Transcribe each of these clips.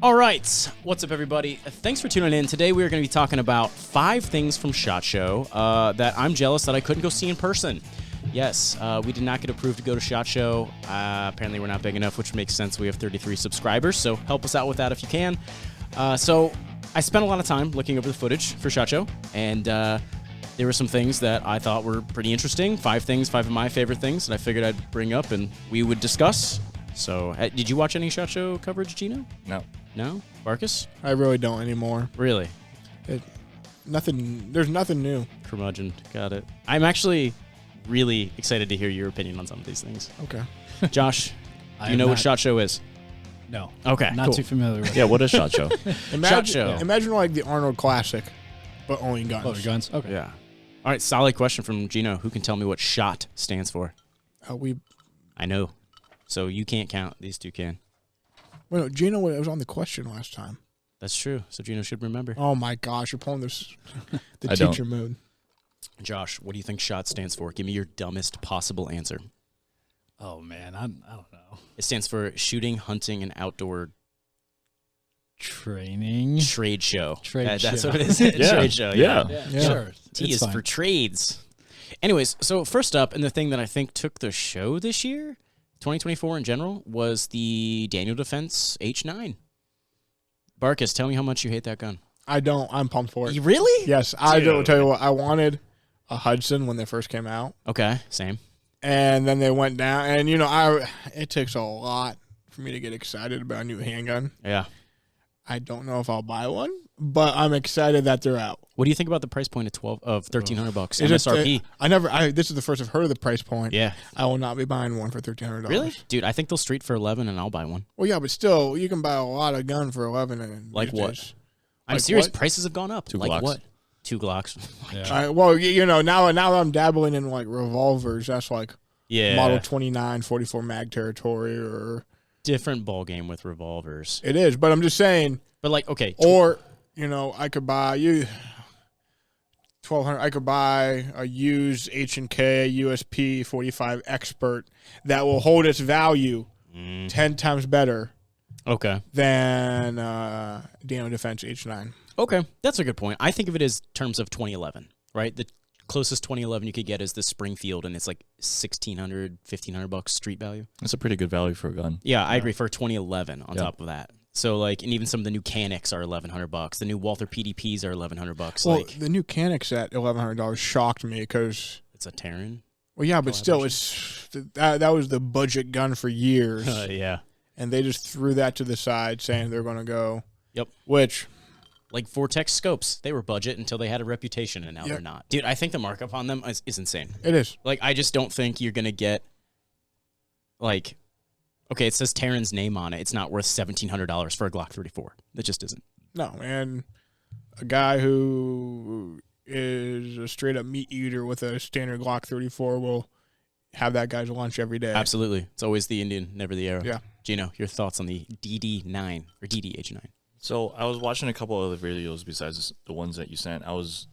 All right, what's up, everybody? Thanks for tuning in. Today we are going to be talking about 5 things from SHOT Show that I'm jealous that I couldn't go see in person. Yes, we did not get approved to go to SHOT Show. Apparently we're not big enough, which makes sense. We have 33 subscribers, so help us out with that if you can. So I spent a lot of time looking over the footage for SHOT Show, and there were some things that I thought were pretty interesting. 5 of my favorite things that I figured I'd bring up and we would discuss. So, did you watch any SHOT Show coverage, Gino? No. No? Marcus? I really don't anymore. Really? There's nothing new. Curmudgeon. Got it. I'm actually really excited to hear your opinion on some of these things. Okay. Josh, do you know what SHOT Show is? No. Okay, Not cool. too familiar with it. Yeah, what is SHOT Show? SHOT Show. Imagine like the Arnold Classic, but only guns. Oh, guns? Okay. Yeah. All right, solid question from Gino. Who can tell me what SHOT stands for? I know. So you can't count. These two can. Well, no, Gino was on the question last time. That's true. So Gino should remember. Oh my gosh, you're pulling this the I teacher don't. mode. Josh, what do you think SHOT stands for? Give me your dumbest possible answer. Oh, man. I don't know. It stands for Shooting, Hunting, and Outdoor Training. Trade Show. That's Show. what it is. Yeah. Trade Show. Yeah. Yeah. Sure. T It's is fine. for trades. Anyways, so first up, and the thing that I think took the show this year, 2024 in general, was the Daniel Defense H9. Barkus, tell me how much you hate that gun. I don't. I'm pumped for it. You really? Yes, I Dude. don't tell you what. I wanted a Hudson when they first came out, Okay, same. and then they went down. And it takes a lot for me to get excited about a new handgun. Yeah. I don't know if I'll buy one, but I'm excited that they're out. What do you think about the price point of $1,300 Is it- MSRP? This is the first I've heard of the price point. Yeah. I will not be buying one for $1,300. Really? Dude, I think they'll street for 11 and I'll buy one. Well, yeah, but still, you can buy a lot of gun for 11. And Like these what? days. I'm Like serious. what? Prices have gone up. 2 like Glocks. what? 2 Glocks. Yeah. Well, now I'm dabbling in like revolvers. That's like Yeah. Model 29, 44 mag territory, or Different ball game with revolvers. it is. But I'm just saying, But like, okay. or I could buy you $1,200. I could buy a used H&K USP 45 Expert that will hold its value 10 times better Okay. than Daniel Defense H9. Okay, that's a good point. I think of it as terms of 2011, right? The closest 2011 you could get is the Springfield, and it's like $1,600, $1,500 street value. That's a pretty good value for a gun. Yeah, I agree for 2011 on Yeah. top of that. So like, and even some of the new Canics are $1,100. The new Walther PDPs are $1,100. Well, Like, the new Canics at $1,100 shocked me because, it's a Terran. well, yeah, but still, that was the budget gun for years, Yeah. and they just threw that to the side, saying they're going to go. Yep. Which, Like Vortex scopes, they were budget until they had a reputation, and now Yep. they're not. Dude, I think the markup on them is insane. it is. Like, I just don't think you're going to get, like, okay, it says Terran's name on it. It's not worth $1,700 for a Glock 34. It just isn't. No, and a guy who is a straight up meat eater with a standard Glock 34 will have that guy's lunch every day. Absolutely. It's always the Indian, never the arrow. Yeah. Gino, your thoughts on the DD9 or DDH9? So I was watching a couple other videos besides the ones that you sent. I was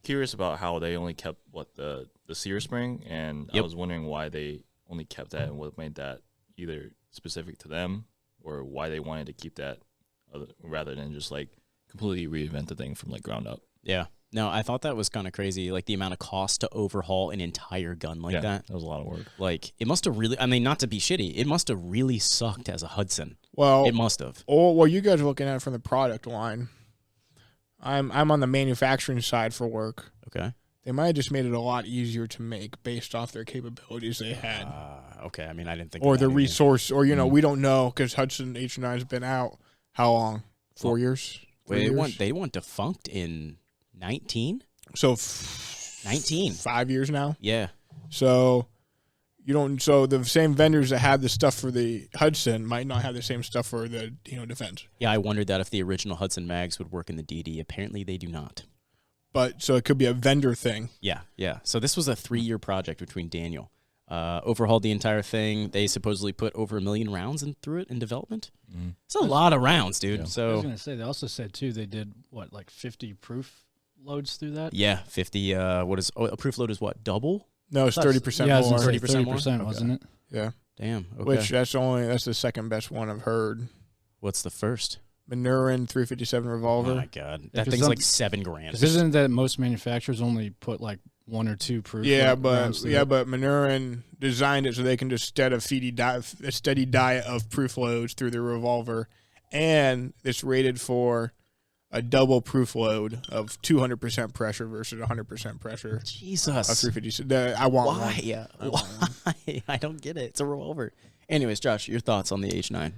curious about how they only kept the sear spring, and I Yep. was wondering why they only kept that and what made that either specific to them or why they wanted to keep that rather than just like completely reinvent the thing from like ground up. Yeah. No, I thought that was kind of crazy, like the amount of cost to overhaul an entire gun like that. That was a lot of work. Like, it must have really, I mean, not to be shitty, it must have really sucked as a Hudson. Well, It must have. well, you guys are looking at it from the product line. I'm on the manufacturing side for work. Okay. They might have just made it a lot easier to make based off their capabilities they had. Okay, I mean, I didn't think Or of the that either. resource, or, we don't know, because Hudson H9 has been out how long? 4 years? 3 Wait, years? they went defunct in 19? So 19. 5 years now. Yeah. So so the same vendors that had the stuff for the Hudson might not have the same stuff for the Defense. Yeah, I wondered that if the original Hudson mags would work in the DD. Apparently they do not. But so it could be a vendor thing. Yeah, yeah. So this was a 3-year project between Daniel. Overhauled the entire thing. They supposedly put over 1 million rounds through it in development. It's a lot of rounds, dude. Yeah. I was So going to say, they also said, too, they did, like 50 proof loads through that? yeah, 50. A proof load is what? Double? No, it's 30% yeah, I was more. gonna say 30% more? 30%, wasn't it? Yeah. Damn. Okay. Which that's the second best one I've heard. What's the first? Manurin 357 revolver. Oh my God, that 'cause thing's some- like $7,000. 'Cause isn't that most manufacturers only put like 1 or 2 proof? Yeah, rounds through it? but Manurin designed it so they can just steady a steady diet of proof loads through the revolver, and it's rated for a double proof load of 200% pressure versus 100% pressure. Of Jesus. 350. I want Why? one. Yeah. Why? I don't get it. It's a revolver. Anyways, Josh, your thoughts on the H9?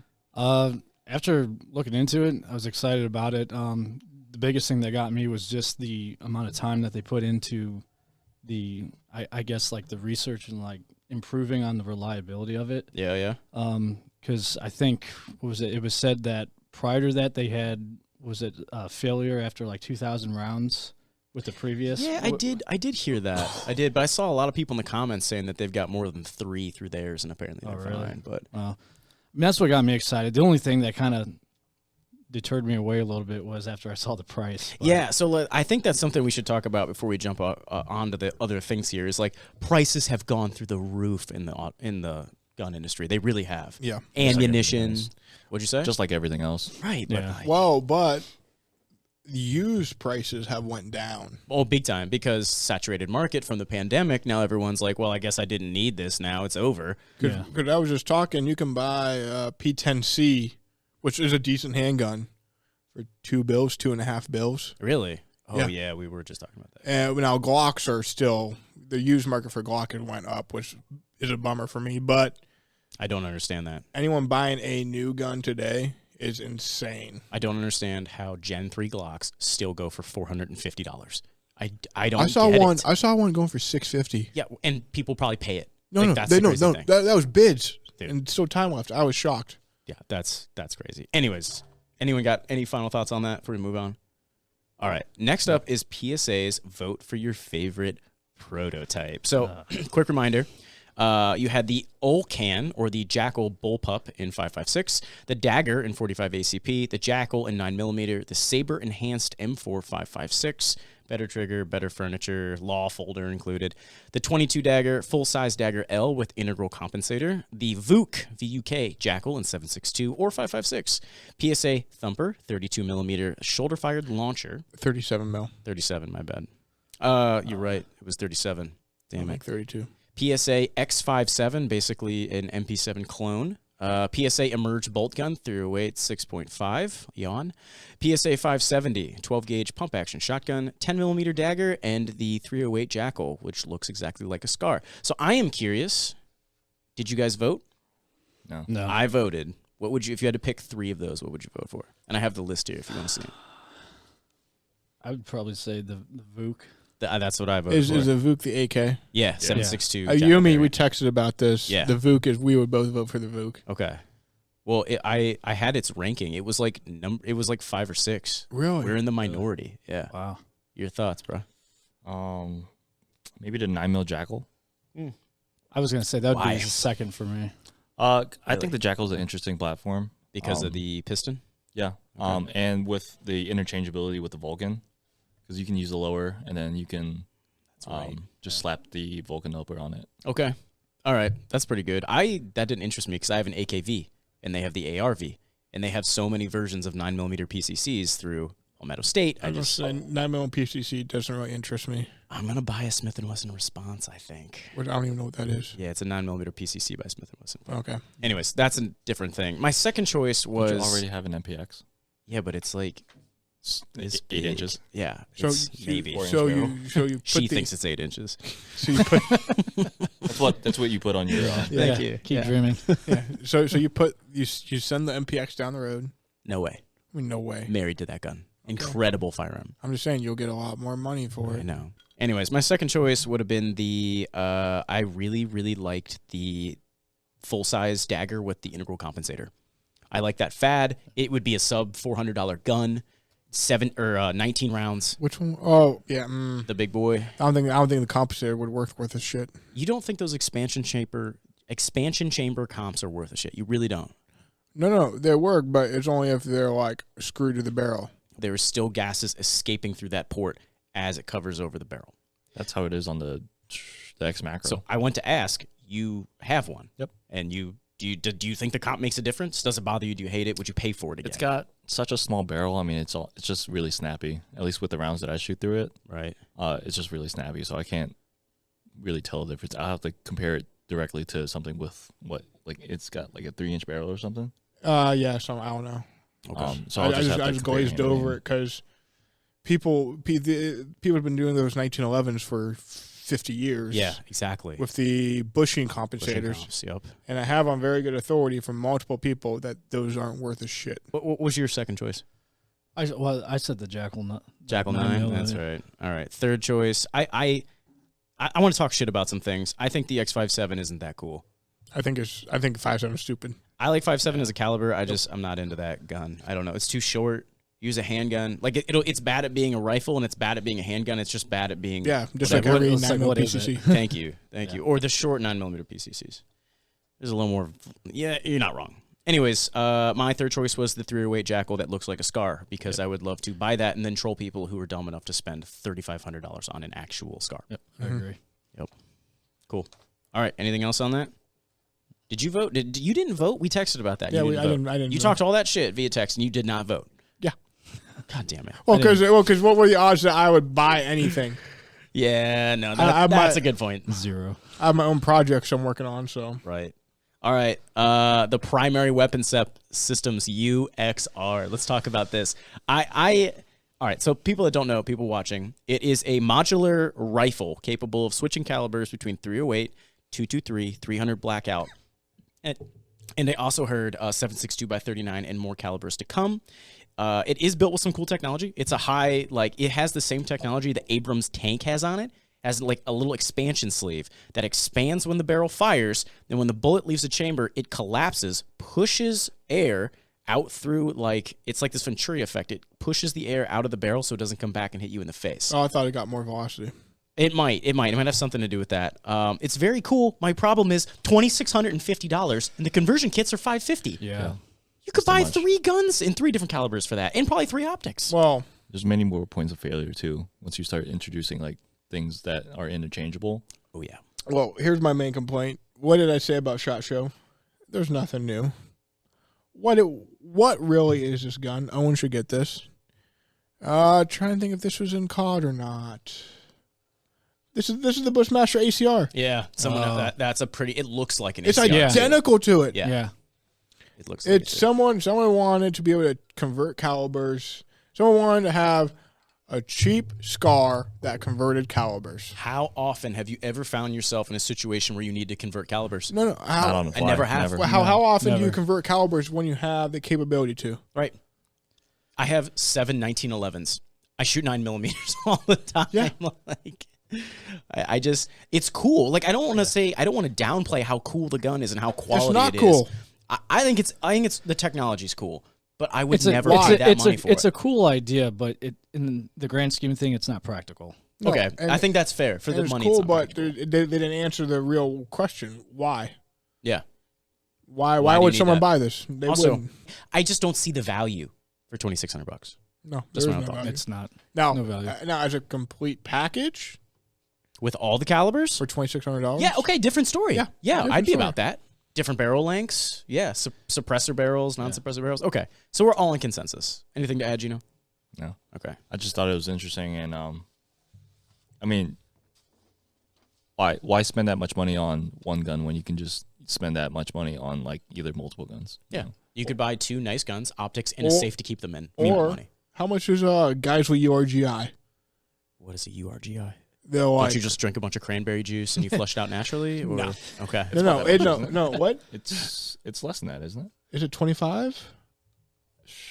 After looking into it, I was excited about it. The biggest thing that got me was just the amount of time that they put into I guess like the research and like improving on the reliability of it. Yeah, yeah. Because I think it was said that prior to that they had failure after like 2,000 rounds with the previous. Yeah, I did hear that. I did, but I saw a lot of people in the comments saying that they've got more than 3 through theirs, and apparently they're fine. But I mean, that's what got me excited. The only thing that kind of deterred me away a little bit was after I saw the price. But yeah, so I think that's something we should talk about before we jump onto the other things here. Is like prices have gone through the roof in the gun industry. They really have. Yeah. Ammunition. What'd you say? Just like everything else. right. Yeah. But used prices have went down. Oh, big time, because saturated market from the pandemic. Now everyone's like, well, I guess I didn't need this. Now it's over. Because I was just talking, you can buy a P10C, which is a decent handgun, for $2.5 bills. Really? Oh, Yeah. yeah, we were just talking about that. And now Glocks are still, the used market for Glock had went up, which is a bummer for me. But I don't understand that. anyone buying a new gun today is insane. I don't understand how Gen 3 Glocks still go for $450. I don't I saw get one. it. I saw one going for $650. Yeah, and people probably pay it. No, Like, no, that's they the no, crazy no. thing. That was bids, Dude. and still time left. I was shocked. Yeah, that's crazy. Anyways, anyone got any final thoughts on that before we move on? All right. Next up is PSA's vote for your favorite prototype. So, quick reminder. You had the Olcan, or the Jackal Bullpup, in 5.56, the Dagger in 45 ACP, the Jackal in 9mm, the Saber Enhanced M4 5.56, better trigger, better furniture, law folder included, the 22 Dagger, full-size Dagger L with integral compensator, the VUK Jackal in 7.62 or 5.56, PSA Thumper 32mm shoulder-fired launcher, 37 mil. 37, my bad. You're right, it was 37. Damn Like it. 32. PSA X57, basically an MP7 clone. PSA Emerge bolt gun, 308 6.5, yawn. PSA 570, 12-gauge pump-action shotgun, 10mm dagger, and the 308 Jackal, which looks exactly like a SCAR. So I am curious, did you guys vote? No. I voted. What would you, if you had to pick 3 of those, what would you vote for? And I have the list here if you want to see it. I would probably say the VUK. That's what I voted Is for. the VUK the AK? Yeah, 7.62. You Jackal and me, variant. we texted about this. Yeah. The VUK is, we would both vote for the VUK. Okay. Well, I had its ranking. It was like 5 or 6. Really? We're in the minority. Yeah. Wow. Your thoughts, bro? Maybe the 9mm Jackal. I was gonna say that would Why? be the second for me. I think the Jackal's an interesting platform Because of the piston? Yeah. And with the interchangeability with the Vulcan, because you can use the lower and then you can right. just slap the Vulcan upper on it. Okay. All right. That's pretty good. That didn't interest me because I have an AKV and they have the ARV and they have so many versions of 9mm PCCs through Palmetto State. I just say 9mm PCC doesn't really interest me. I'm going to buy a Smith & Wesson Response, I think. I don't even know what that is. Yeah, it's a 9mm PCC by Smith & Wesson. Okay. Anyways, that's a different thing. My second choice was... Don't you already have an MPX? Yeah, but it's like... It's 8 big. inches. Yeah, So it's maybe. So you put She the, thinks it's 8 inches. so you put That's what you put on your. Thank you. Keep Yeah. dreaming. yeah. So you put you send the MPX down the road. No way. I mean, no way. Married to that gun. Incredible firearm. I'm just saying you'll get a lot more money for I it. know. Anyways, my second choice would have been the, I really, really liked the full-size dagger with the integral compensator. I like that fad. It would be a sub $400 gun, 19 rounds. Which one? Oh, yeah. The big boy. I don't think the compensator would work worth a shit. You don't think those expansion chamber comps are worth a shit? You really don't. No, they work, but it's only if they're like screwed to the barrel. There is still gases escaping through that port as it covers over the barrel. That's how it is on the X Macro. So I want to ask, you have one. Yep. And you Do you think the comp makes a difference? Does it bother you? Do you hate it? Would you pay for it again? It's got such a small barrel. I mean, it's just really snappy. At least with the rounds that I shoot through it, right. It's just really snappy. So I can't really tell the difference. I'll have to compare it directly to something with it's got like a 3-inch barrel or something. Yeah, so I don't know. Okay. So I I'll just have to just compare glazed hand to over hand. it because people have been doing those 1911s for 50 years. Yeah, exactly. With the bushing Pushing compensators. comps, yep. And I have on very good authority from multiple people that those aren't worth a shit. What was your second choice? I said the Jackal. Jackal 9 9. millimeter. That's right. All right. Third choice. I want to talk shit about some things. I think the X57 isn't that cool. I think 5.7 is stupid. I like 5.7 as a caliber. I'm not into that gun. I don't know. It's too short. Use a handgun. Like it's bad at being a rifle and it's bad at being a handgun. It's just bad at being Yeah, just whatever. like every It's like, 9mm what is PCC. it? Thank you. Or the short 9mm PCCs. There's a little more. Yeah, you're not wrong. Anyways, my third choice was the 308 Jackal that looks like a Scar because I would love to buy that and then troll people who are dumb enough to spend $3,500 on an actual Scar. Yep, I agree. Yep. Cool. All right. Anything else on that? Did you vote? You didn't vote? We texted about that. Yeah, You I vote. didn't. You vote. talked all that shit via text and you did not vote. Yeah. God damn it. Well, because what were the odds that I would buy anything? Yeah, no, that's a good point. 0. I have my own projects I'm working on, so. Right. All right. The primary weapon systems UXR. Let's talk about this. All right. So people that don't know, people watching, it is a modular rifle capable of switching calibers between 308, 223, 300 blackout, and they also heard 7.62x39 and more calibers to come. It is built with some cool technology. It's a high, it has the same technology the Abrams tank has on it. Has like a little expansion sleeve that expands when the barrel fires. Then when the bullet leaves the chamber, it collapses, pushes air out through it's like this Venturi effect. It pushes the air out of the barrel so it doesn't come back and hit you in the face. Oh, I thought it got more velocity. It might have something to do with that. It's very cool. My problem is $2,650 and the conversion kits are $550. Yeah. You could buy 3 guns in 3 different calibers for that and probably 3 optics. Well, There's many more points of failure too once you start introducing things that are interchangeable. Oh yeah. Well, here's my main complaint. What did I say about SHOT Show? There's nothing new. What really is this gun? Owen should get this. Trying to think if this was in COD or not. This is the Bushmaster ACR. Yeah. That's a pretty. It looks like an. It's ACR. identical to it. Yeah. It looks. Like It's someone wanted to be able to convert calibers. Someone wanted to have a cheap Scar that converted calibers. How often have you ever found yourself in a situation where you need to convert calibers? No. Not on the fly. I never have. Never. Well, how often do you never. convert calibers when you have the capability to? Right. I have 7 1911s. I shoot 9mm all the time. Yeah. I just, it's cool. I don't want to say, I don't want to downplay how cool the gun is and how quality It's not it cool. is. I think it's the technology's cool, but I would It's never it's pay that it's money for it's it. a cool idea, but in the grand scheme of things, it's not practical. No, Okay, and- I think that's fair for and the it's money. cool, it's not but practical. they didn't answer the real question. Why? Yeah. Why do you would need someone that? buy this? They Also, wouldn't. I just don't see the value for $2,600 No, Just there my is no thought. value. It's not. Now, no value. now, as a complete package with all the calibers. for $2,600. Yeah. Okay. Different story. Yeah, different I'd be story. about that. Different barrel lengths. Yeah. Suppressor barrels, non-suppressor barrels. Okay. So we're all in consensus. Anything to add, Gino? No. Okay. I just thought it was interesting, and I mean, why spend that much money on one gun when you can just spend that much money on either multiple guns? Yeah. You know? You could buy 2 nice guns, optics, and a Or- safe to keep them in. Me more Or money. how much is guys with URGI? What is a URGI? They're like, Don't you just drink a bunch of cranberry juice and you flush it out naturally? Or? No. Okay. no. What It's less than that, isn't it? is it? 25?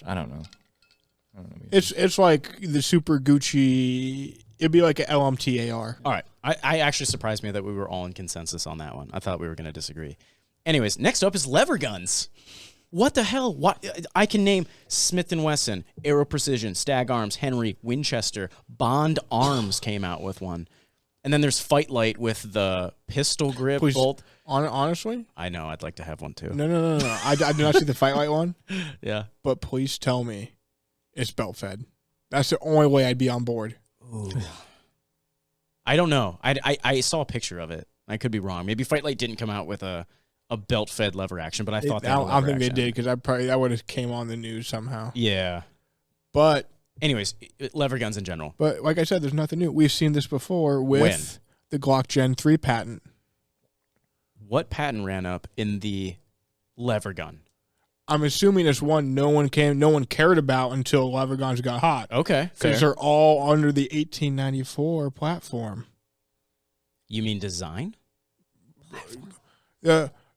I don't know. It's like the Super Gucci. It'd be like an LMT AR. All right. I actually surprised me that we were all in consensus on that one. I thought we were going to disagree. Anyways, next up is lever guns. What the hell? What I can name Smith & Wesson, Aero Precision, Stag Arms, Henry, Winchester, Bond Arms came out with one. And then there's Fight Light with the pistol grip Please, bolt. honestly, I know, I'd like to have one too. no. I did not see the Fight Light one, Yeah. but please tell me it's belt fed. That's the only way I'd be on board. Ooh. I don't know. I saw a picture of it. I could be wrong. Maybe Fight Light didn't come out with a a belt-fed lever action, but I thought I don't think they did because that would have came on the news somehow. Yeah. But anyways, lever guns in general. But like I said, there's nothing new. We've seen this before with the Glock Gen 3 patent. What patent ran up in the lever gun? I'm assuming it's one no one cared about until lever guns got hot. Okay, because they're all under the 1894 platform. You mean design?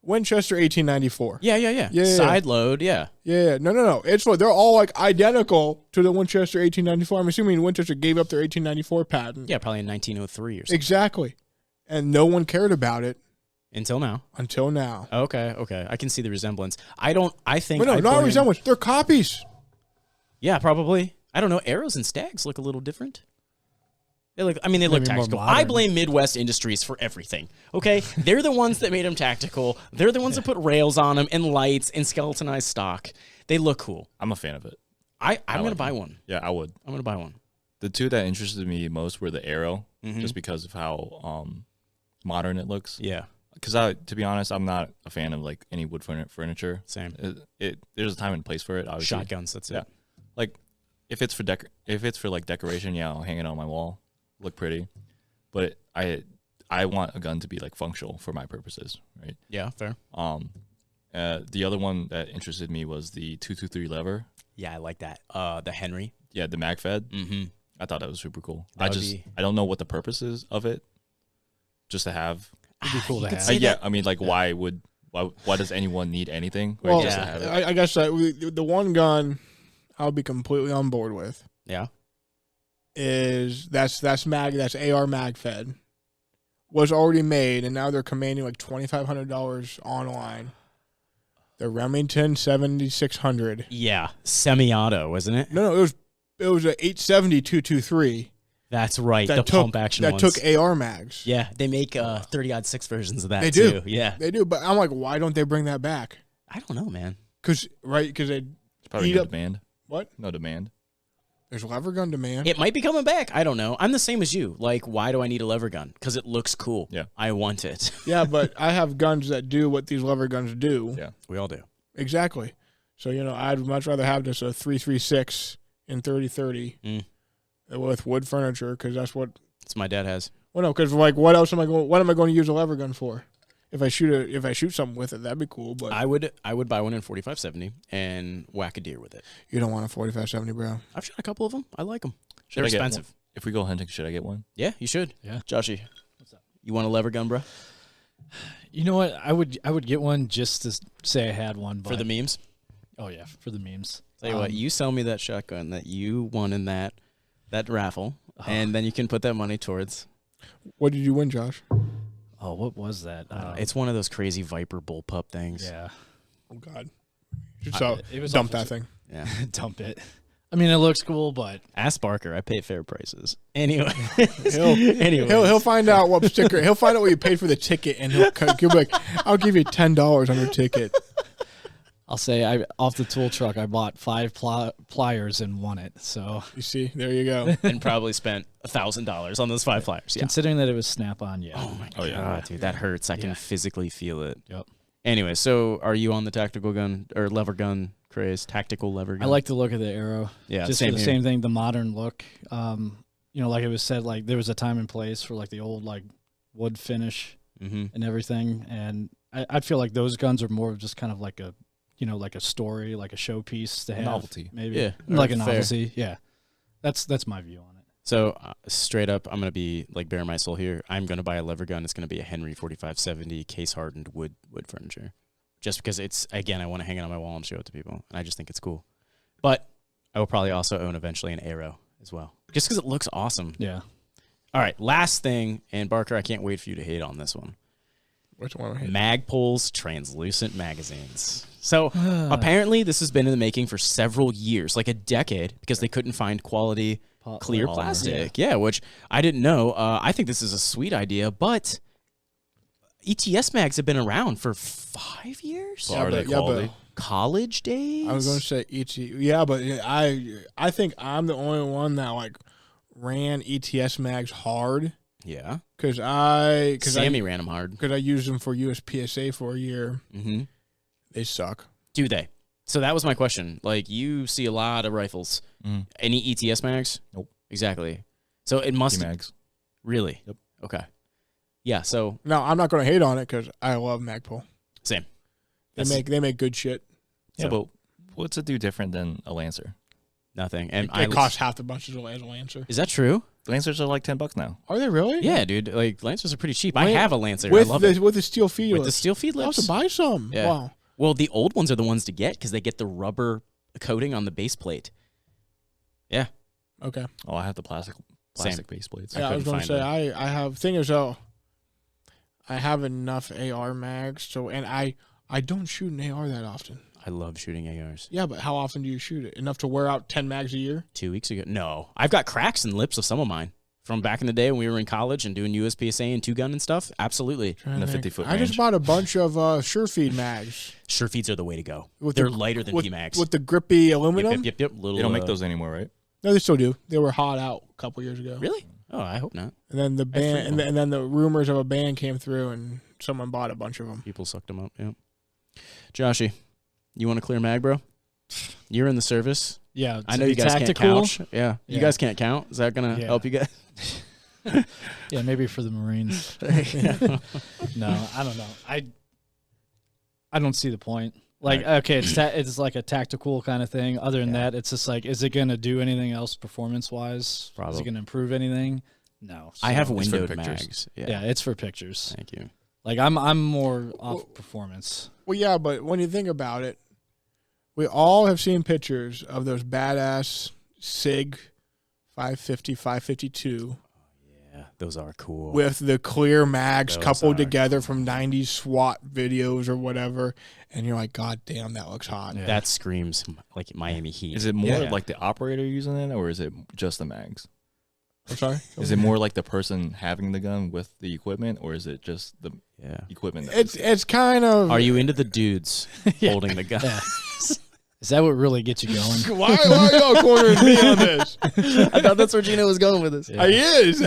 Winchester 1894. Yeah. Side load, yeah. Yeah. No. They're all like identical to the Winchester 1894. I'm assuming Winchester gave up their 1894 patent. Yeah, probably in 1903 or something. Exactly. And no one cared about it. Until now. Okay. I can see the resemblance. I think. But no, not resemblance. They're copies. Yeah, probably. I don't know. Arrows and Stags look a little different. They look tactical. I blame Midwest Industries for everything. Okay? They're the ones that made them tactical. They're the ones that put rails on them and lights and skeletonized stock. They look cool. I'm a fan of it. I'm going to buy one. Yeah, I would. I'm going to buy one. The two that interested me most were the Arrow, just because of how modern it looks. Yeah. Because to be honest, I'm not a fan of like any wood furniture. Same. There's a time and place for it. Obviously. Shotguns. That's it. Like if it's for like decoration, yeah, I'll hang it on my wall, look pretty. But I want a gun to be like functional for my purposes, right? Yeah, fair. The other one that interested me was the 223 lever. Yeah, I like that. The Henry. Yeah, the MagFed. Mm-hmm. I thought that was super cool. I don't know what the purpose is of it. Just to have. It'd be cool to have. Yeah, I mean, like, why does anyone need anything? Well, just to have it? I guess the one gun I'll be completely on board with. Yeah. That's AR MagFed was already made, and now they're commanding like $2,500 online. The Remington 7600. Yeah, semi-auto, wasn't it? No, it was a 870 223. That's right. The pump action ones. That took AR mags. Yeah, they make 30-06 versions of that they too. do. Yeah, they do. But I'm like, why don't they bring that back? I don't know, man. Because they It's probably no demand. What? No demand. There's lever gun demand. It might be coming back. I don't know. I'm the same as you. Like, why do I need a lever gun? Because it looks cool. Yeah. I want it. Yeah, but I have guns that do what these lever guns do. Yeah, we all do. Exactly. So, I'd much rather have just a 336 in 30-30 with wood furniture because that's what my dad has. Well, no, because like, what am I going to use a lever gun for? If I shoot something with it, that'd be cool. But I would buy one in 45-70 and whack a deer with it. You don't want a 45-70, bro. I've shot a couple of them. I like them. They're expensive. If we go hunting, should I get one? Yeah, you should. Yeah, Joshy, what's up? You want a lever gun, bro? You know what? I would get one just to say I had one. But for the memes. Oh yeah, for the memes. Tell you what, you sell me that shotgun that you won in that raffle, and then you can put that money towards. What did you win, Josh? Oh, what was that? It's one of those crazy Viper bullpup things. Yeah. Oh God. So it was dump that thing. Yeah. Dump it. I mean, it looks cool, but ask Barker. I pay fair prices. Anyway, he'll find out what sticker. He'll find out what you paid for the ticket, and he'll be like, "I'll give you $10 on your ticket." I'll say off the tool truck, I bought 5 pliers and won it. So you see, there you go, and probably spent $1,000 on those 5 pliers. Yeah. Considering that it was Snap-on, yeah. Oh my god, dude, that hurts. I can physically feel it. Yep. Anyway, so are you on the tactical gun or lever gun craze? Tactical lever gun. I like the look of the Arrow. Yeah, just same the same thing. The modern look. Like it was said, like there was a time and place for like the old like wood finish and everything, and I feel like those guns are more of just kind of like a. Like a story, like a showpiece to have. Novelty. Maybe. Yeah. Like a novelty. Yeah. That's my view on it. So straight up, I'm going to be like bare my soul here. I'm going to buy a lever gun. It's going to be a Henry 4570 case hardened wood furniture. Just because I want to hang it on my wall and show it to people. And I just think it's cool. But I will probably also own eventually an Arrow as well. Just because it looks awesome. Yeah. All right. Last thing. And Barker, I can't wait for you to hate on this one. Which one? Magpul's translucent magazines. So apparently this has been in the making for several years, like a decade, because they couldn't find quality clear plastic. Yeah, which I didn't know. I think this is a sweet idea, but ETS mags have been around for 5 years. Are they quality? College days? I was going to say ET. Yeah, but I think I'm the only one that like ran ETS mags hard. Yeah. Because Sammy ran them hard. Because I used them for USPSA for a year. Mm-hmm. They suck. Do they? So that was my question. Like, you see a lot of rifles. Any ETS mags? Nope. Exactly. So it must... mags. Really? Yep. Okay. Yeah, so... No, I'm not going to hate on it because I love Magpul. Same. They make good shit. Yeah, but what's it do different than a Lancer? Nothing. And It costs half the bunch as a Lancer. Is that true? Lancers are like $10 now. Are they really? Yeah, dude. Like, Lancers are pretty cheap. I have a Lancer. With I love it. With the steel feed With the lips. steel feed I'll have lips. to buy some. Yeah. Wow. Well, the old ones are the ones to get because they get the rubber coating on the base plate. Yeah. Okay. Oh, I have the plastic base plates. Yeah, I was going to say, find I have, thing is, though, I have enough AR mags, so, and I don't shoot an AR that often. I love shooting ARs. Yeah, but how often do you shoot it? Enough to wear out 10 mags a year? 2 weeks ago. No. I've got cracks in the lips of some of mine from back in the day when we were in college and doing USPSA and 2-gun and stuff. Absolutely. In the 50-foot I just range. bought a bunch of SureFeed mags. Sure feeds are the way to go. With They're the- lighter than PMags. With the grippy aluminum? Yep. Little, They don't make those anymore, right? No, they still do. They were hot out a couple years ago. Really? Oh, I hope not. And then the band, and then the rumors of a ban came through, and someone bought a bunch of them. People sucked them up. Yeah. Joshy, you want to clear mag, bro? You're in the service. Yeah, I to know be you guys tactical. can't couch. Yeah. You Yeah. guys can't count. Is that gonna help you guys? Yeah, maybe for the Marines. No, I don't know. I don't see the point. Like, okay, it's like a tactical kind of thing. Other than that, it's just like, is it going to do anything else performance-wise? Probably. Is it going to improve anything? No. I have It's for windowed pictures. mags. Yeah, it's for pictures. Thank you. Like, I'm more off performance. Well, yeah, but when you think about it, we all have seen pictures of those badass SIG 550, 552 Yeah, those are cool. with the clear mags Those coupled are together from 90s SWAT videos or whatever, and you're like, God damn, that looks hot. Yeah. That screams like Miami Heat. Is it more Yeah. like the operator using it, or is it just the mags? I'm sorry? Is it more like the person having the gun with the equipment, or is it just the Yeah. equipment? It's kind of... Are you into the dudes holding the gun? Yeah. Is that what really gets you going? Why are y'all cornering me on this? I thought that's where Gino was going with this. He is.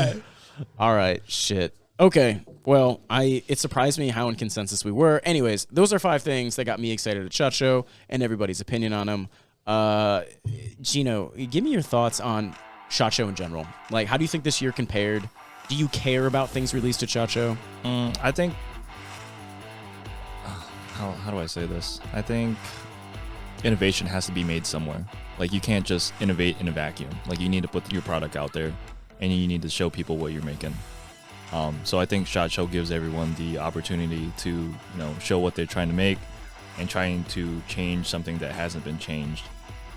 All right, shit. Okay, well, it surprised me how in consensus we were. Anyways, those are 5 things that got me excited at SHOT Show and everybody's opinion on them. Gino, give me your thoughts on SHOT Show in general. Like, how do you think this year compared? Do you care about things released at SHOT Show? I think. How do I say this? I think innovation has to be made somewhere. Like, you can't just innovate in a vacuum. Like, you need to put your product out there, and you need to show people what you're making. So I think SHOT Show gives everyone the opportunity to, show what they're trying to make, and trying to change something that hasn't been changed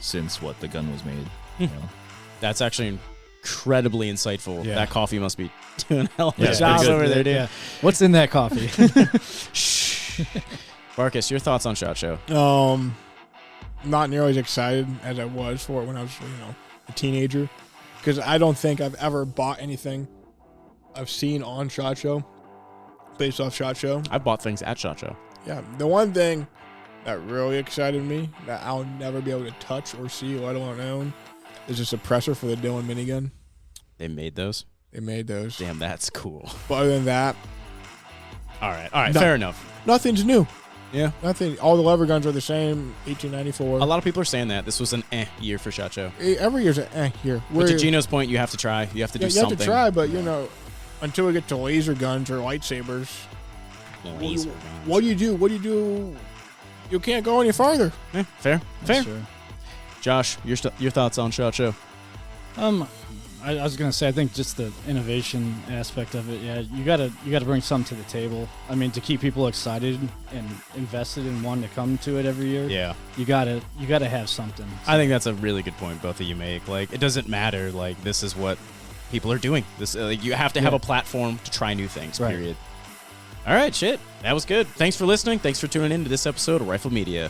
since the gun was made. That's actually incredibly insightful. Yeah. That coffee must be doing hell of a Yeah, job pretty good. over there, dude. Yeah. What's in that coffee? Shh. Marcus, your thoughts on SHOT Show? Not nearly as excited as I was for it when I was, a teenager, because I don't think I've ever bought anything I've seen on SHOT Show, based off SHOT Show. I bought things at SHOT Show. Yeah, the one thing that really excited me that I'll never be able to touch or see, let alone own, is a suppressor for the Dillon minigun. They made those. They made those. Damn, that's cool. But other than that, All right, No. fair enough. nothing's new. Yeah. Nothing. All the lever guns are the same. 1894. A lot of people are saying that this was an year for SHOT Show. Every year's an year. But to Gino's point, you have to try. You have to do you something. have to try, but until we get to laser guns or lightsabers, Laser guns. what do you do? What do you do? You can't go any farther. Fair. That's true. Josh, your thoughts on SHOT Show? I was gonna say, I think just the innovation aspect of it. Yeah, you gotta bring something to the table. I mean, to keep people excited and invested in wanting to come to it every year. Yeah. You gotta have something. I think that's a really good point both of you make. Like, it doesn't matter. Like, this is what people are doing. This you have to have a platform to try new things, Right. period. All right, shit. That was good. Thanks for listening. Thanks for tuning in to this episode of Rifle Media.